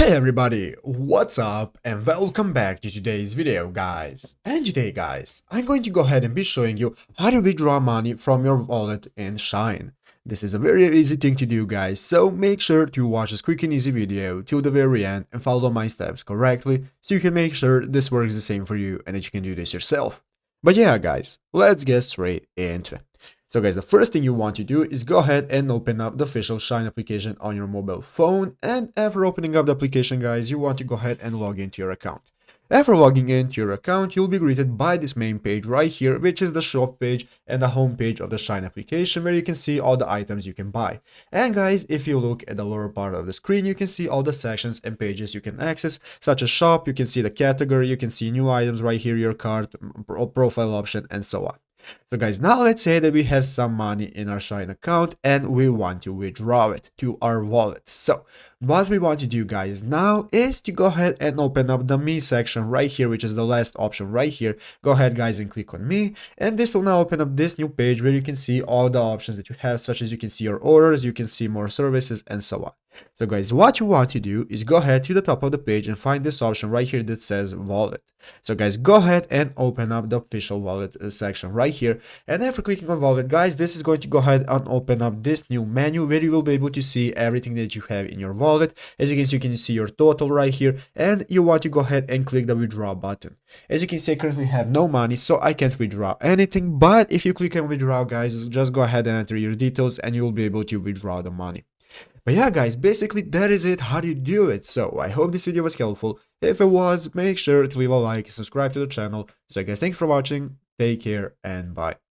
Hey everybody, what's up and welcome back to today's video guys. And today guys, I'm going to go ahead and be showing you how to withdraw money from your wallet in Shein. This is a very easy thing to do guys, so make sure to watch this quick and easy video till the very end and follow my steps correctly so you can make sure this works the same for you and that you can do this yourself. But yeah guys, let's get straight into it. So guys, the first thing you want to do is go ahead and open up the official Shein application on your mobile phone. And after opening up the application, guys, you want to go ahead and log into your account. After logging into your account, you'll be greeted by this main page right here, which is the shop page and the home page of the Shein application, where you can see all the items you can buy. And guys, if you look at the lower part of the screen, you can see all the sections and pages you can access, such as shop, you can see the category, you can see new items right here, your cart, profile option, and so on. So guys, now let's say that we have some money in our Shein account and we want to withdraw it to our wallet. So what we want to do guys now is to go ahead and open up the me section right here, which is the last option right here. Go ahead guys and click on me, and this will now open up this new page where you can see all the options that you have, such as you can see your orders, you can see more services, and so on. So guys, what you want to do is go ahead to the top of the page and find this option right here that says wallet. So guys, go ahead and open up the official wallet section right here. And after clicking on wallet, guys, this is going to go ahead and open up this new menu where you will be able to see everything that you have in your wallet. As you can see your total right here, and you want to go ahead and click the withdraw button. As you can see, I currently have no money, so I can't withdraw anything. But if you click on withdraw, guys, just go ahead and enter your details and you will be able to withdraw the money. But yeah guys, basically that is it, how do you do it. So I hope this video was helpful. If it was, make sure to leave a like and subscribe to the channel. So guys, thanks for watching, take care and bye.